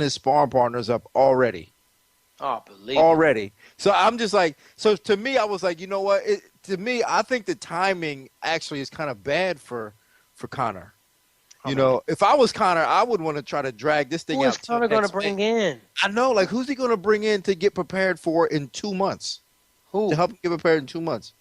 messing his sparring partners up already. Oh, believe me. Already. So I'm just like, so to me, I was like, you know what? To me, I think the timing actually is kind of bad for Conor. I You mean, know, if I was Conor, I would want to try to drag this thing who is out till Conor going to next May. bring in? I know, like, who's he going to bring in to get prepared for in 2 months? To Who? help him get prepared in 2 months?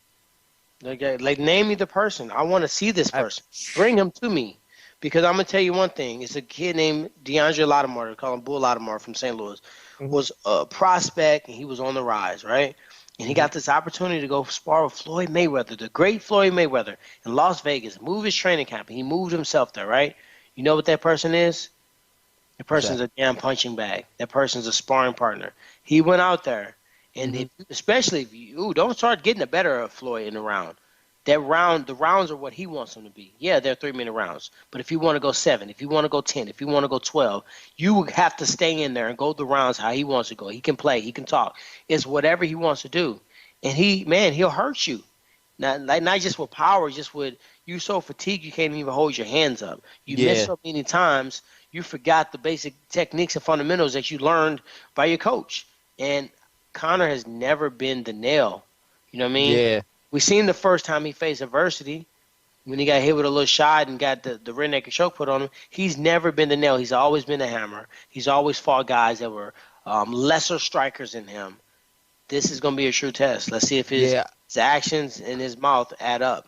Like, name me the person. I want to see this I, person. Bring him to me. Because I'm going to tell you one thing. It's a kid named DeAndre Lattimore, they call him Bull Lattimore from St. Louis, Mhm, was a prospect, and he was on the rise, right? And he mhm. got this opportunity to go spar with Floyd Mayweather, the great Floyd Mayweather, in Las Vegas, move his training camp. He moved himself there, right? You know what that person is? That What's person's that? a damn punching bag. That person's a sparring partner. He went out there, and Hmm. if, especially if you don't start getting the better of Floyd in the round. That round, the rounds are what he wants them to be. Yeah, they're 3 minute rounds. But if you want to go 7, if you want to go 10, if you want to go 12, you have to stay in there and go the rounds how he wants to go. He can play, he can talk. It's whatever he wants to do. And man, he'll hurt you. Not just with power, just with you so fatigued you can't even hold your hands up. You miss Yeah, so many times, you forgot the basic techniques and fundamentals that you learned by your coach. And Connor has never been the nail. You know what I mean? yeah. We seen the first time he faced adversity when he got hit with a little shot and got the rear naked choke put on him. He's never been the nail. He's always been the hammer. He's always fought guys that were lesser strikers than him. This is going to be a true test. Let's see if Yeah, his actions and his mouth add up.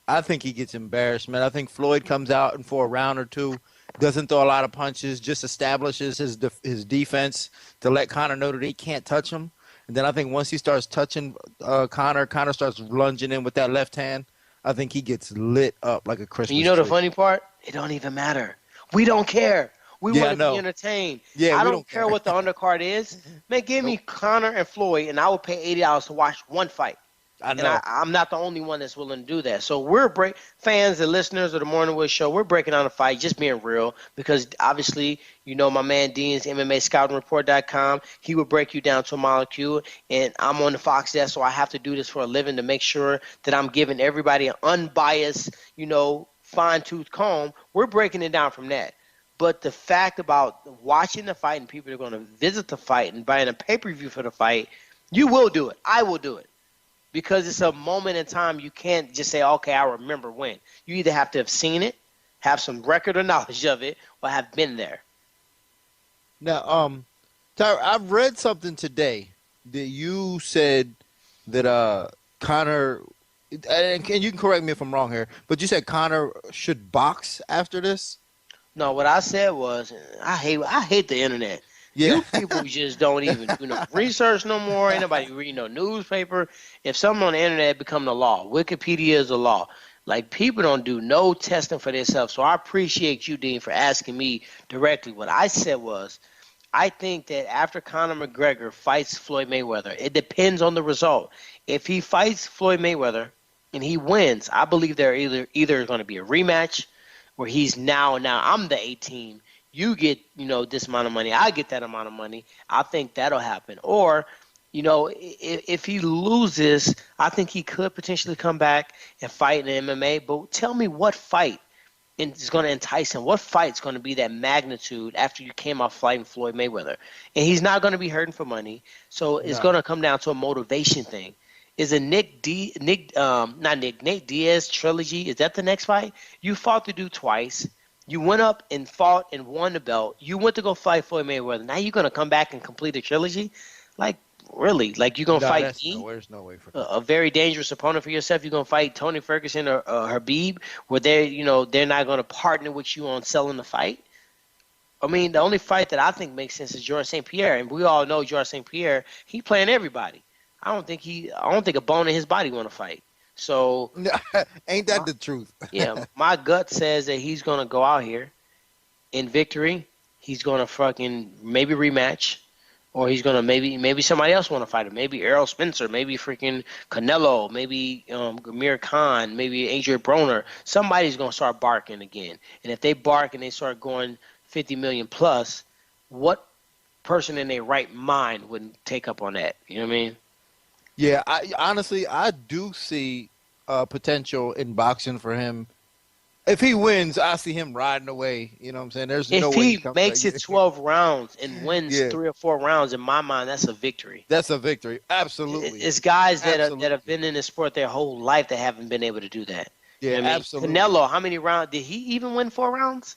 I think he gets embarrassed, man. I think Floyd comes out and for a round or two, doesn't throw a lot of punches, just establishes his defense to let Conor know that he can't touch him. And then I think once he starts touching Conor starts lunging in with that left hand. I think he gets lit up like a And you Christmas know the tree. funny part? It don't even matter. We don't care. We Yeah, want I to be know. entertained. Yeah, I we don't don't care care. what the undercard is. Man, give me Nope. Connor and Floyd, and I will pay $80 to watch one fight. I And know. I'm not the only one that's willing to do that. So fans and listeners of the Morning Wood Show. We're breaking down the fight, just being real, because obviously, my man Dean's MMA Scouting Report.com. He will break you down to a molecule, and I'm on the Fox desk, so I have to do this for a living to make sure that I'm giving everybody an unbiased, fine tooth comb. We're breaking it down from that. But the fact about watching the fight and people are going to visit the fight and buying a pay-per-view for the fight, you will do it. I will do it because it's a moment in time. You can't just say, okay, I remember when. You either have to have seen it, have some record or knowledge of it, or have been there. Now, Tyra, I've read something today that you said that Connor, and you can correct me if I'm wrong here, but you said Connor should box after this. No, what I said was, I hate the internet. Yeah. You people just don't even do no research no more. Ain't nobody reading no newspaper. If something on the internet become the law, Wikipedia is the law. Like, people don't do no testing for themselves. So I appreciate you, Dean, for asking me directly. What I said was, I think that after Conor McGregor fights Floyd Mayweather, it depends on the result. If he fights Floyd Mayweather and he wins, I believe there either going to be a rematch where he's now I'm the A team. You get this amount of money. I get that amount of money. I think that'll happen. Or if he loses, I think he could potentially come back and fight in MMA. But tell me what fight is going to entice him. What fight's going to be that magnitude after you came off fighting Floyd Mayweather? And he's not going to be hurting for money. So it's going No. to come down to a motivation thing. Is it Nate Diaz trilogy? Is that the next fight? You fought the dude twice. You went up and fought and won the belt. You went to go fight Floyd Mayweather. Now you're going to come back and complete a trilogy? Like, really? Like, you're going to No, fight that's no. me? There's no way for A very dangerous opponent for yourself. You're gonna fight Tony Ferguson or Habib, where they're not gonna partner with you on selling the fight. I mean, the only fight that I think makes sense is Georges St. Pierre, and we all know Georges St. Pierre. He playing everybody. I don't think a bone in his body want to fight. So, that. Ain't that my, the truth? yeah, my gut says that he's gonna go out here in victory. He's gonna fucking maybe rematch. Or he's gonna maybe somebody else want to fight him. Maybe Errol Spencer, maybe freaking Canelo, maybe Amir Khan, maybe Adrian Broner. Somebody's gonna start barking again. And if they bark and they start going 50 million plus, what person in their right mind wouldn't take up on that? You know what I mean? Yeah, I honestly I do see potential in boxing for him. If he wins, I see him riding away. You know what I'm saying? There's no If way he he comes makes back. it 12 rounds and wins Yeah, 3 or 4 rounds, in my mind, that's a victory. that's a victory. Absolutely. It's guys that have Absolutely. been in the sport their whole life that haven't been able to do that. You Yeah, know what I mean? absolutely. Canelo, how many rounds did he even win? 4 rounds?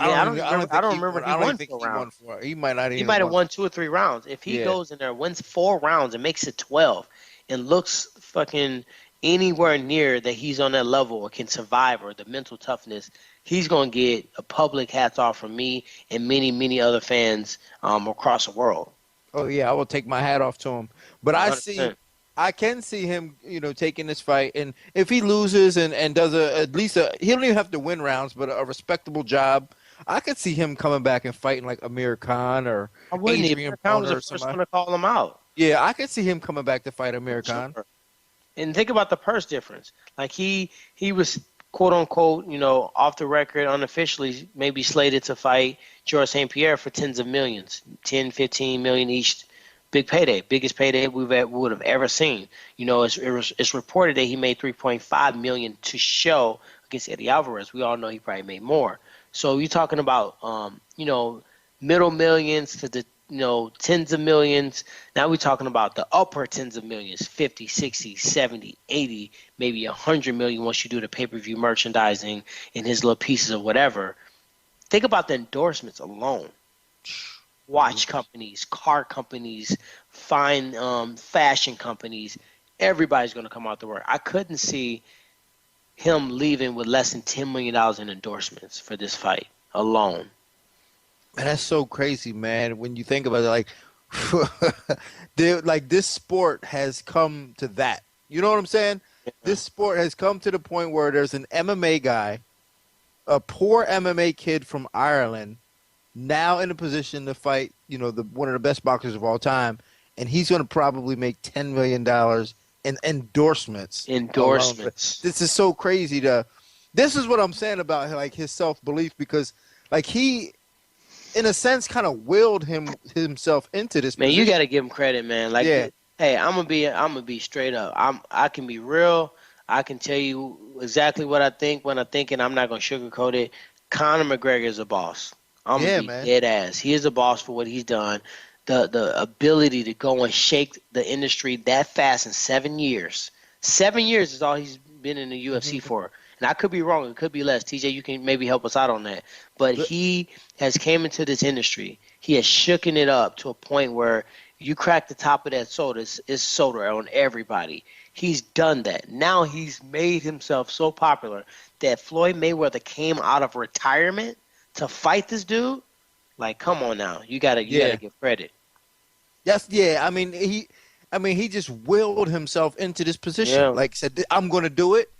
Yeah, I don't I think don't he remember won. if he I don't even won think 4 he rounds. won for. He might not He even might have won. won 2 or 3 rounds. If he Yeah. goes in there, wins 4 rounds, and makes it 12, and looks fucking anywhere near that he's on that level or can survive or the mental toughness, he's gonna get a public hats off from me and many, many other fans across the world. Oh yeah, I will take my hat off to him. But 100%. I can see him, taking this fight, and if he loses and does at least he don't even have to win rounds, but a respectable job. I could see him coming back and fighting like Amir Khan or I wouldn't even. Adrian Khan was Broner the or first somebody. one to call him out. Yeah, I could see him coming back to fight Amir Khan. Sure. And think about the purse difference. Like he was quote unquote, off the record, unofficially, maybe slated to fight George St. Pierre for tens of millions, 10, 15 million each. Big payday, biggest payday we would have ever seen. It's reported that he made 3.5 million to show against Eddie Alvarez. We all know he probably made more. So you're talking about, middle millions to the tens of millions. Now we're talking about the upper tens of millions, 50, 60, 70, 80, maybe 100 million once you do the pay-per-view merchandising and his little pieces of whatever. Think about the endorsements alone. Watch companies, car companies, fine fashion companies. Everybody's going to come out to work. I couldn't see him leaving with less than $10 million in endorsements for this fight alone. Man, that's so crazy, man. When you think about it, like this sport has come to that. You know what I'm saying? Yeah. This sport has come to the point where there's an MMA guy, a poor MMA kid from Ireland, now in a position to fight, one of the best boxers of all time, and he's going to probably make $10 million in endorsements. Endorsements. This is so crazy. This is what I'm saying about like his self-belief, because like he, in a sense, kind of willed himself into this Man, position. you got to give him credit, man. Like, Yeah. Hey, I'm gonna be straight up. I can be real. I can tell you exactly what I think when I think, and I'm not gonna sugarcoat it. Conor McGregor is a boss. I'm gonna be dead ass. He is a boss for what he's done. The ability to go and shake the industry that fast in 7 years. 7 years is all he's been in the UFC for. And I could be wrong. It could be less. TJ, you can maybe help us out on that. But he has came into this industry. He has shooken it up to a point where you crack the top of that soda, it's soda on everybody. He's done that. Now he's made himself so popular that Floyd Mayweather came out of retirement to fight this dude. Like, come on now. You gotta give credit. Yes, yeah. I mean, he just willed himself into this position. Yeah. Like said, I'm going to do it.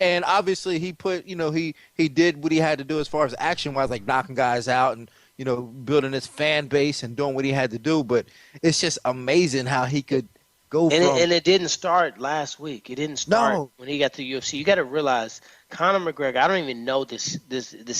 And obviously he put, he did what he had to do as far as action-wise, like knocking guys out and, building his fan base and doing what he had to do. But it's just amazing how he could go And it didn't start last week. It didn't start when he got to the UFC. You got to realize Conor McGregor, I don't even know this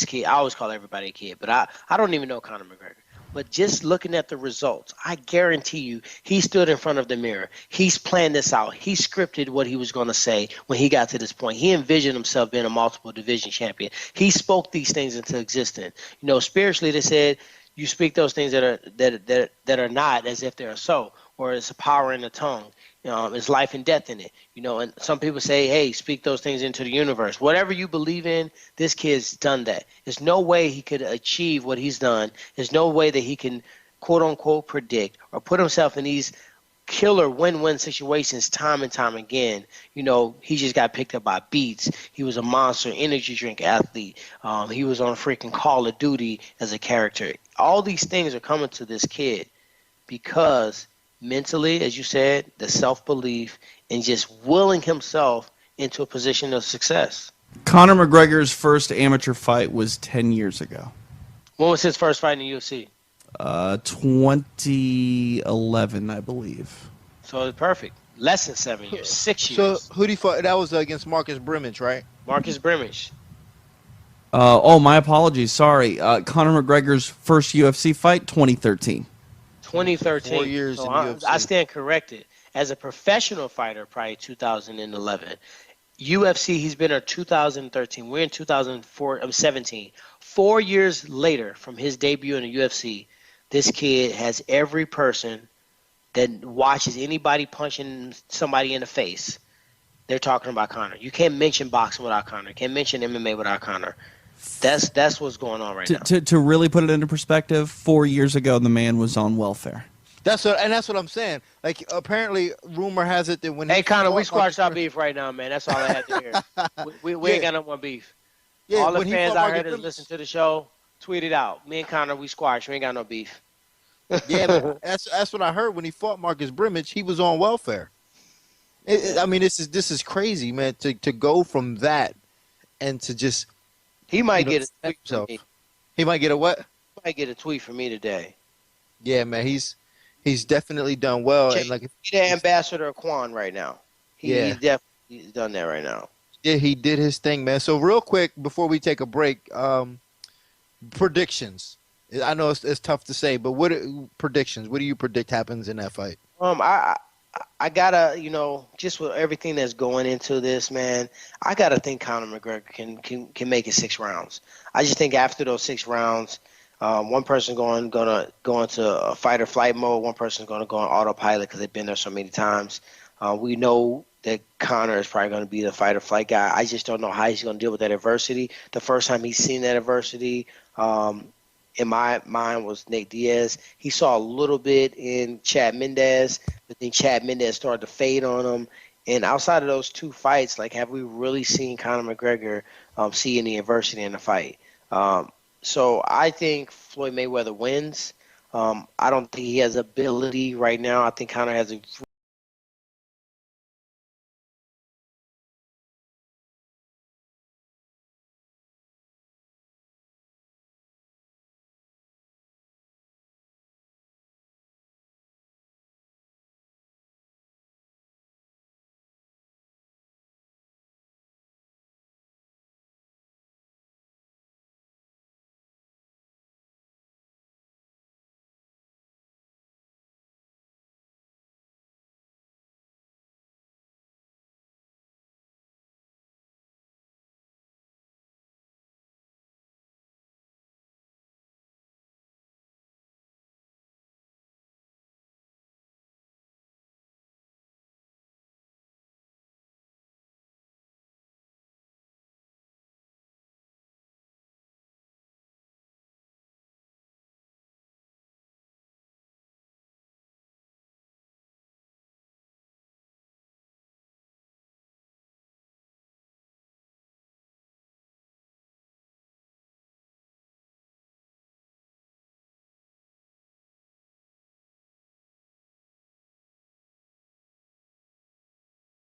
kid. I always call everybody a kid, but I don't even know Conor McGregor. But just looking at the results, I guarantee you he stood in front of the mirror. He's planned this out. He scripted what he was going to say when he got to this point. He envisioned himself being a multiple division champion. He spoke these things into existence. Spiritually they said you speak those things that are not as if they are so, or it's a power in the tongue. There's life and death in it. And some people say, hey, speak those things into the universe. Whatever you believe in, this kid's done that. There's no way he could achieve what he's done. There's no way that he can, quote unquote, predict or put himself in these killer win-win situations time and time again. He just got picked up by Beats. He was a monster energy drink athlete. He was on freaking Call of Duty as a character. All these things are coming to this kid because mentally, as you said, the self-belief and just willing himself into a position of success. Conor McGregor's first amateur fight was 10 years ago. When was his first fight in the UFC? 2011, I believe. So it's perfect. Less than 7 years, 6 years. So who did he fight? That was against Marcus Brimage, right? Marcus Brimage. My apologies. Sorry. Conor McGregor's first UFC fight, 2013. 2013. 4 years so in UFC. I stand corrected. As a professional fighter, probably 2011. UFC, he's been there 2013. We're in 2017. 4 years later from his debut in the UFC, this kid has every person that watches anybody punching somebody in the face. They're talking about Conor. You can't mention boxing without Conor. You can't mention MMA without Conor. That's what's going on right now. To really put it into perspective, 4 years ago the man was on welfare. That's what I'm saying. Like, apparently, rumor has it that when Hey, he Conor, we fought squashed our Marcus- beef right now, man. That's all I had to hear. We Yeah. ain't got no more beef. yeah, All the when he fans fought out Marcus here that Brimage- listen to the show, tweet it out. Me and Conor, we squashed. We ain't got no beef. Yeah, man, that's what I heard when he fought Marcus Brimage. He was on welfare. I mean, this is crazy, man. To go from that and to just He might you know, get a save tweet from himself. me. He might get a what? He might get a tweet from me today. Yeah, man. He's definitely done well, and like He's the ambassador of Quan right now. Yeah. He's definitely done that right now. yeah, he did his thing, man. So real quick before we take a break, predictions. I know it's tough to say, but predictions? What do you predict happens in that fight? I gotta, just with everything that's going into this, man, I gotta think Conor McGregor can make it 6 rounds. I just think after those 6 rounds, one person gonna go into a fight or flight mode. One person's gonna go on autopilot because they've been there so many times. We know that Conor is probably gonna be the fight or flight guy. I just don't know how he's gonna deal with that adversity. The first time he's seen that adversity, in my mind, was Nate Diaz. He saw a little bit in Chad Mendez, but then Chad Mendez started to fade on him. And outside of those 2 fights, like, have we really seen Conor McGregor see any adversity in the fight? So I think Floyd Mayweather wins. I don't think he has ability right now. I think Conor has a